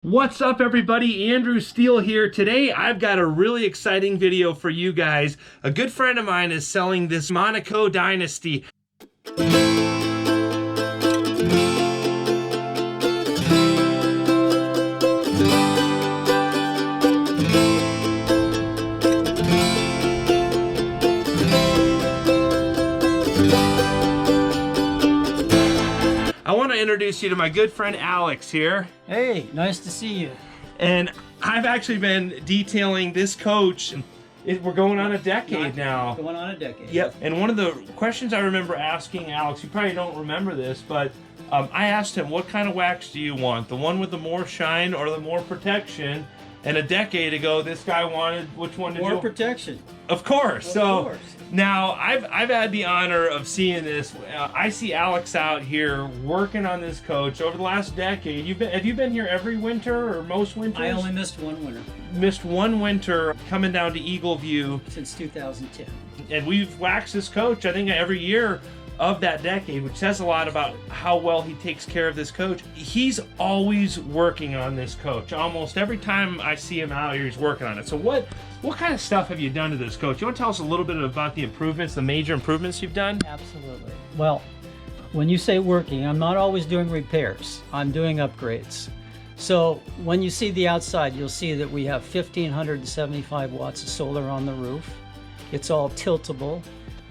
What's up, everybody? Andrew Steele here. Today I've got a really exciting video for you guys. A good friend of mine is selling this Monaco Dynasty. I want to introduce you to my good friend Alex here. Hey, nice to see you. And I've actually been detailing this coach. We're going on a decade now. Going on a decade. Yep. And one of the questions I remember asking Alex, you probably don't remember this, but I asked him, what kind of wax do you want? The one with the more shine or the more protection? And a decade ago, this guy wanted, which one did you want? More protection. Of course. Now I've had the honor of seeing this. I see Alex out here working on this coach over the last decade. Have you been here every winter or most winters? I only missed one winter. Missed one winter coming down to Eagle View Since 2010. and we've waxed this coach I think every year of that decade, which says a lot about how well he takes care of this coach. He's always working on this coach. Almost every time I see him out here, he's working on it. So what kind of stuff have you done to this coach? You want to tell us a little bit about the improvements, the major improvements you've done? Absolutely. Well, when you say working, I'm not always doing repairs. I'm doing upgrades. So when you see the outside, you'll see that we have 1,575 watts of solar on the roof. It's all tiltable,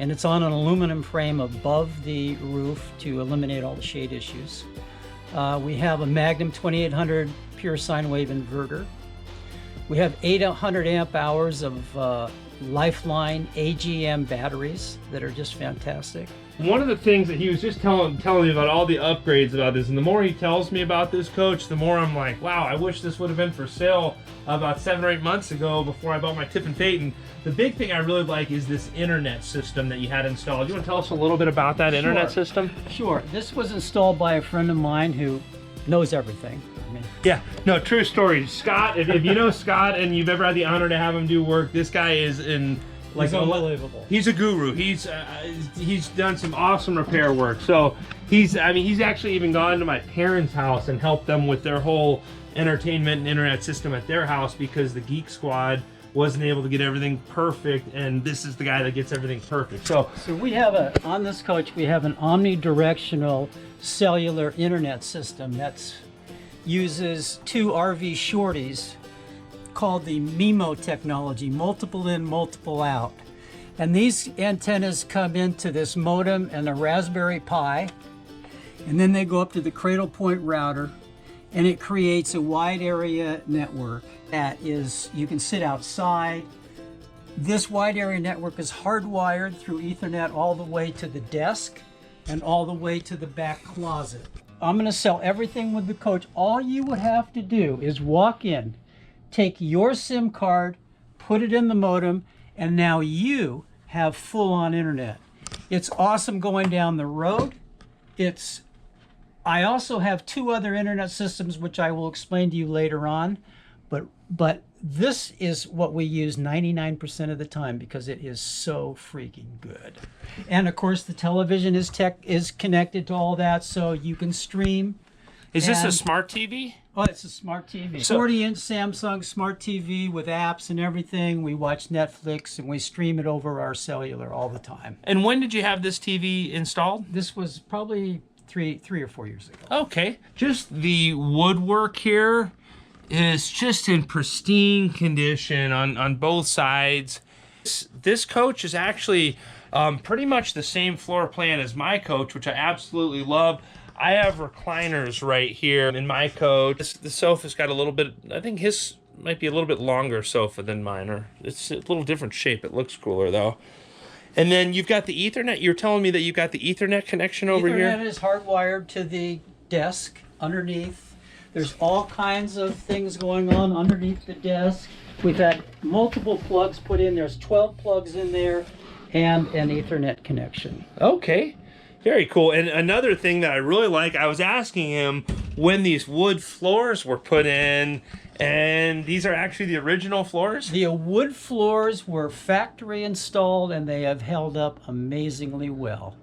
and it's on an aluminum frame above the roof to eliminate all the shade issues. We have a Magnum 2800 pure sine wave inverter. We have 800 amp hours of Lifeline AGM batteries that are just fantastic. One of the things that he was just telling me about all the upgrades about this, and the more he tells me about this coach, the more I'm like, wow, I wish this would have been for sale about 7 or 8 months ago before I bought my Tip and Peyton. The big thing I really like is this internet system that you had installed. You want to tell us a little bit about that internet system? Sure. This was installed by a friend of mine who knows everything. Yeah, no, true story. Scott, if you know Scott and you've ever had the honor to have him do work, this guy is in like He's unbelievable. He's a guru. He's done some awesome repair work. So he's actually even gone to my parents' house and helped them with their whole entertainment and internet system at their house because the Geek Squad wasn't able to get everything perfect, and this is the guy that gets everything perfect. So we have on this coach, we have an omnidirectional cellular internet system that uses 2 RV shorties called the MIMO technology, multiple in, multiple out. And these antennas come into this modem and a Raspberry Pi, and then they go up to the Cradle Point router, and it creates a wide area network that is, you can sit outside. This wide area network is hardwired through Ethernet all the way to the desk and all the way to the back closet. I'm going to sell everything with the coach. All you would have to do is walk in, take your SIM card, put it in the modem, and now you have full-on internet. It's awesome going down the road. I also have 2 other internet systems which I will explain to you later on, but this is what we use 99% of the time because it is so freaking good. And of course the television is connected to all that, so you can stream. is this a smart TV? Oh, it's a smart TV. 40-inch Samsung smart TV with apps and everything. We watch Netflix and we stream it over our cellular all the time. And when did you have this TV installed? This was probably three or 4 years ago. Okay. Just the woodwork here is just in pristine condition on both sides. This coach is actually pretty much the same floor plan as my coach, which I absolutely love. I have recliners right here in my coach. The sofa's got a little bit, I think his might be a little bit longer sofa than mine, or it's a little different shape. It looks cooler though. And then you've got the Ethernet. You're telling me that you've got the Ethernet connection over here? Ethernet is hardwired to the desk underneath. There's all kinds of things going on underneath the desk. We've had multiple plugs put in. There's 12 plugs in there and an Ethernet connection. Okay. Very cool. And another thing that I really like, I was asking him when these wood floors were put in, and these are actually the original floors? The wood floors were factory installed and they have held up amazingly well.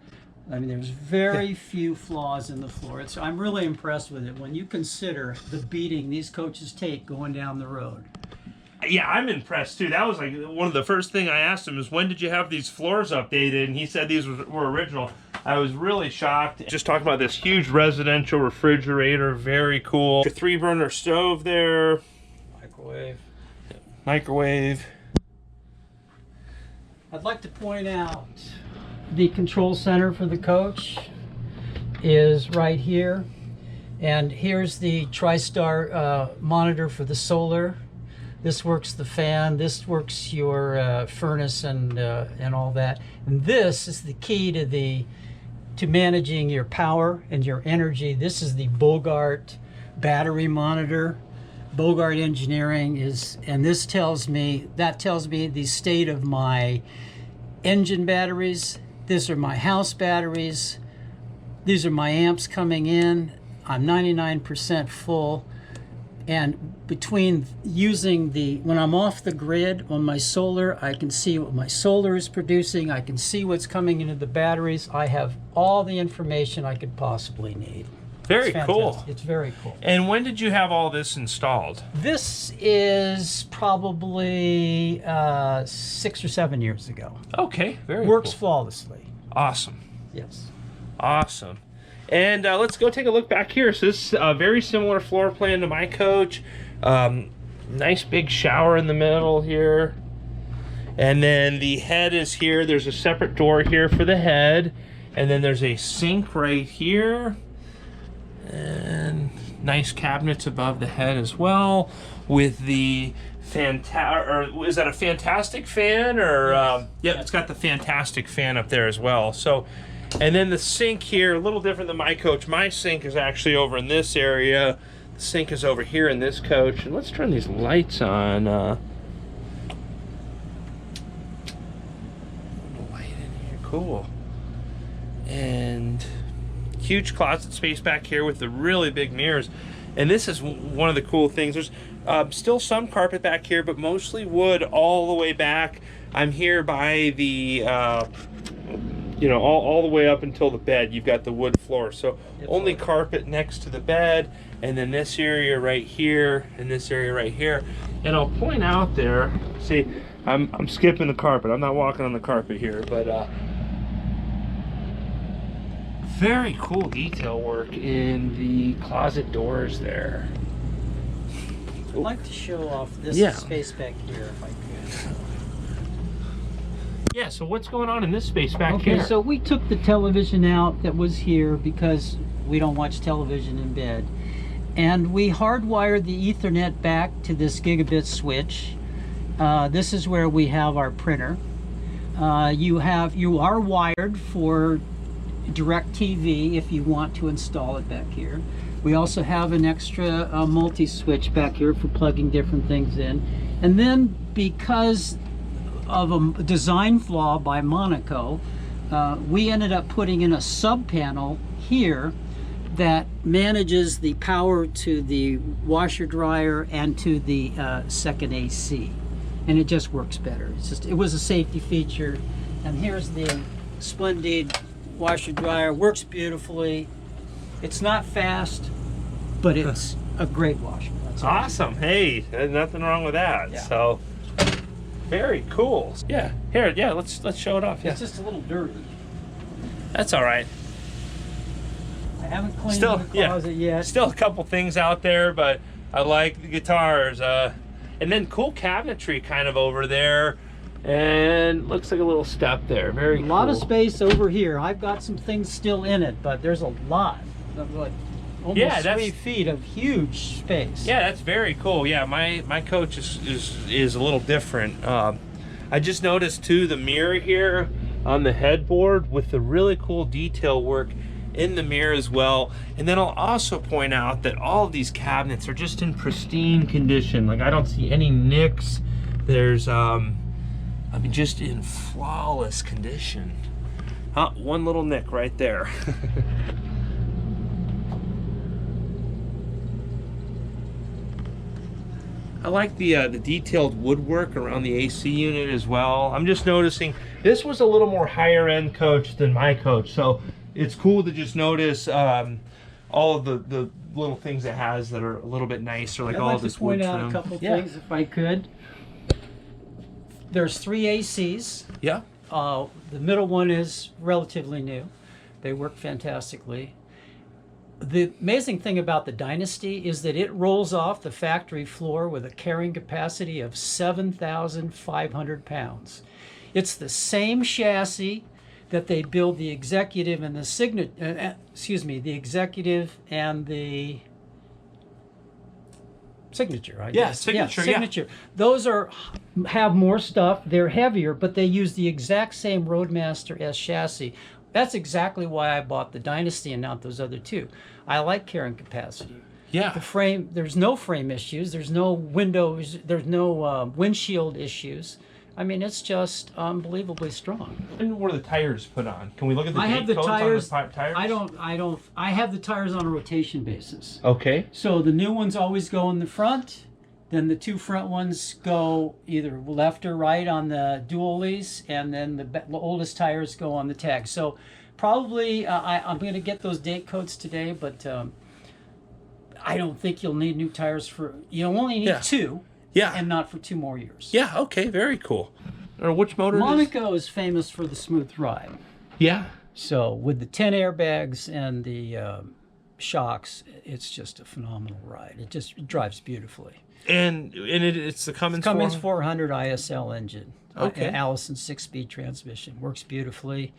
I mean, there's very few flaws in the floor. I'm really impressed with it when you consider the beating these coaches take going down the road. Yeah, I'm impressed too. That was like one of the first thing I asked him is, when did you have these floors updated? And he said these were original. I was really shocked. Just talking about this huge residential refrigerator, very cool. A 3-burner stove there. Microwave. Microwave. I'd like to point out the control center for the coach is right here. And here's the TriStar monitor for the solar. This works the fan, this works your furnace and all that. And this is the key to managing your power and your energy. This is the Bogart battery monitor. Bogart Engineering and this tells me the state of my engine batteries. These are my house batteries. These are my amps coming in. I'm 99% full. And between when I'm off the grid on my solar, I can see what my solar is producing. I can see what's coming into the batteries. I have all the information I could possibly need. Very cool. It's very cool. And when did you have all this installed? This is probably 6 or 7 years ago. Okay, very Works cool. flawlessly. Awesome. Yes. Awesome. And let's go take a look back here. So this is a very similar floor plan to my coach. Nice big shower in the middle here. And then the head is here. There's a separate door here for the head. And then there's a sink right here. And nice cabinets above the head as well. With the is that a Fantastic fan? Or yep, it's got the Fantastic fan up there as well. So. And then the sink here, a little different than my coach. My sink is actually over in this area. The sink is over here in this coach. And let's turn these lights on. Light in here, cool. And huge closet space back here with the really big mirrors. And this is one of the cool things. There's still some carpet back here, but mostly wood all the way back. I'm here by the you know, all the way up until the bed. You've got the wood floor, so only carpet next to the bed, and then this area right here and this area right here. And I'll point out there, see, I'm skipping the carpet. I'm not walking on the carpet here, but very cool detail work in the closet doors there. I'd like to show off this space back here if I could. Yeah, so what's going on in this space back here? Okay, so we took the television out that was here because we don't watch television in bed. And we hardwired the Ethernet back to this gigabit switch. This is where we have our printer. You are wired for DirecTV if you want to install it back here. We also have an extra multi-switch back here for plugging different things in. And then because of a design flaw by Monaco, we ended up putting in a sub panel here that manages the power to the washer dryer and to the second AC, and it just works better. It was a safety feature. And here's the Splendid washer dryer. Works beautifully. It's not fast, but it's a great washer. That's awesome. Hey, there's nothing wrong with that. Yeah. So very cool. Yeah, here, yeah, let's show it off. Yeah. It's just a little dirty. That's all right. I haven't cleaned the closet yet. Still a couple things out there, but I like the guitars. And then cool cabinetry kind of over there. And looks like a little step there. Very cool. A lot of space over here. I've got some things still in it, but there's a lot. Like almost 3 feet of huge space. Yeah, that's very cool. Yeah, my coach is a little different. I just noticed too the mirror here on the headboard with the really cool detail work in the mirror as well. And then I'll also point out that all of these cabinets are just in pristine condition. Like I don't see any nicks. There's I mean, just in flawless condition. One little nick right there. I like the detailed woodwork around the AC unit as well. I'm just noticing this was a little more higher end coach than my coach. So it's cool to just notice all of the little things it has that are a little bit nicer, like I'd all like of this to point wood out trim. a couple things if I could. There's 3 ACs. Yeah. The middle one is relatively new. They work fantastically. The amazing thing about the Dynasty is that it rolls off the factory floor with a carrying capacity of 7,500 pounds. It's the same chassis that they build the Executive and the Executive and the Signature, I guess. Signature. Those have more stuff. They're heavier, but they use the exact same Roadmaster S chassis. That's exactly why I bought the Dynasty and not those other two. I like carrying capacity. Yeah. The frame, there's no frame issues. There's no windows. There's no windshield issues. I mean, it's just unbelievably strong. And what are the tires put on? Can we look at the I have date the codes tires. on the tires? I have the tires on a rotation basis. Okay. So the new ones always go in the front. Then the 2 front ones go either left or right on the dualies, and then the oldest tires go on the tag. So probably I'm going to get those date codes today, but I don't think you'll need new tires you'll only need 2. Yeah. And not for 2 more years. Yeah, okay, very cool. Or which motor Monaco is famous for the smooth ride. Yeah. So with the 10 airbags and the shocks, it's just a phenomenal ride. It drives beautifully. And it's the Cummins 400 ISL engine. Okay. Allison 6-speed transmission. Works beautifully.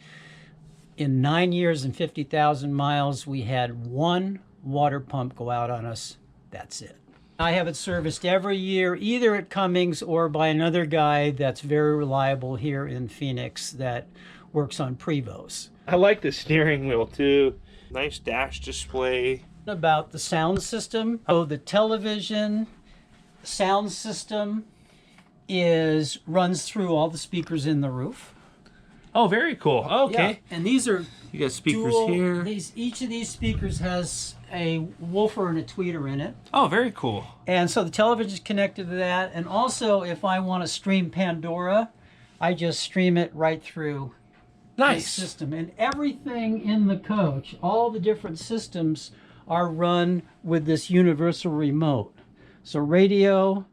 In 9 years and 50,000 miles, we had 1 water pump go out on us. That's it. I have it serviced every year, either at Cummins or by another guy that's very reliable here in Phoenix that works on Prevos. I like the steering wheel too. Nice dash display. About the sound system. So the television sound system runs through all the speakers in the roof. Oh, very cool. Okay. Yeah. And these are You got speakers dual, here. Each of these speakers has a woofer and a tweeter in it. Oh, very cool. And so the television is connected to that. And also, if I want to stream Pandora, I just stream it right through the system. And everything in the coach, all the different systems are run with this universal remote. So radio,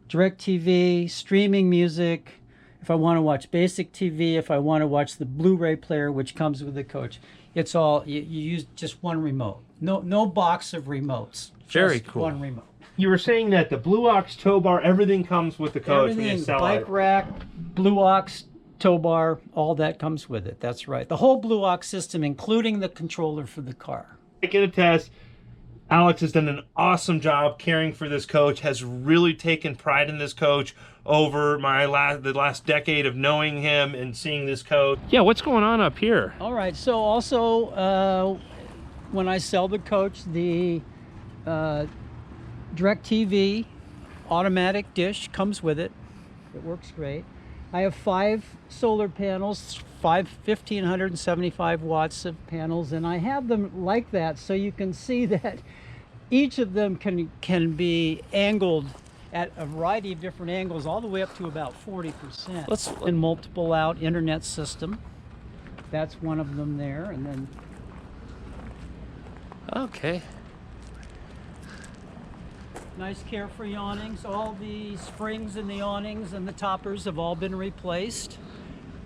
DirecTV, streaming music. If I want to watch basic TV, if I want to watch the Blu-ray player, which comes with the coach, it's all, you use just one remote. No box of remotes. Very just cool. One remote. You were saying that the Blue Ox tow bar, everything comes with the coach when you Everything, sell bike it. rack, Blue Ox, tow bar, all that comes with it. That's right. The whole Blue Ox system, including the controller for the car. I can attest, Alex has done an awesome job caring for this coach, has really taken pride in this coach over the last decade of knowing him and seeing this coach. Yeah, what's going on up here? All right, so also when I sell the coach, the DirecTV automatic dish comes with it. It works great. I have 5 solar panels, 1,575 watts of panels, and I have them like that so you can see that each of them can be angled at a variety of different angles, all the way up to about 40%. And multiple out internet system. That's one of them there, and then. Okay. Nice carefree awnings. All the springs in the awnings and the toppers have all been replaced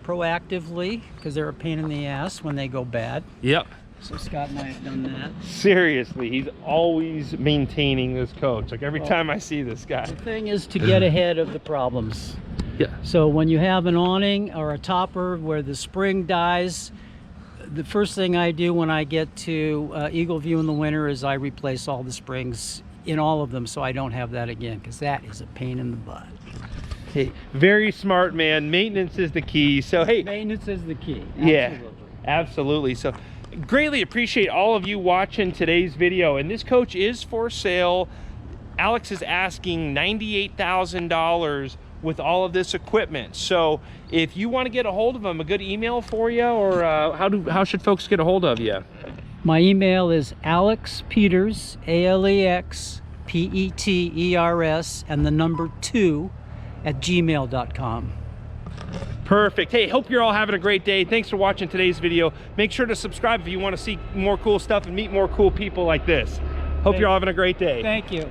proactively because they're a pain in the ass when they go bad. Yep. So Scott and I have done that. Seriously, he's always maintaining this coach. Like every time I see this guy. The thing is to get ahead of the problems. Yeah. So when you have an awning or a topper where the spring dies, the first thing I do when I get to Eagle View in the winter is I replace all the springs in all of them so I don't have that again, because that is a pain in the butt. Hey, very smart man. Maintenance is the key. So hey, maintenance is the key. Absolutely. Yeah, absolutely. So greatly appreciate all of you watching today's video, and this coach is for sale. Alex is asking $98,000 with all of this equipment. So if you want to get a hold of him, a good email for you, or how should folks get a hold of you? My email is alexpeters, ALEXPETERS, and the number 2 @gmail.com. Perfect. Hey, hope you're all having a great day. Thanks for watching today's video. Make sure to subscribe if you want to see more cool stuff and meet more cool people like this. Hope you're all having a great day. Thank you.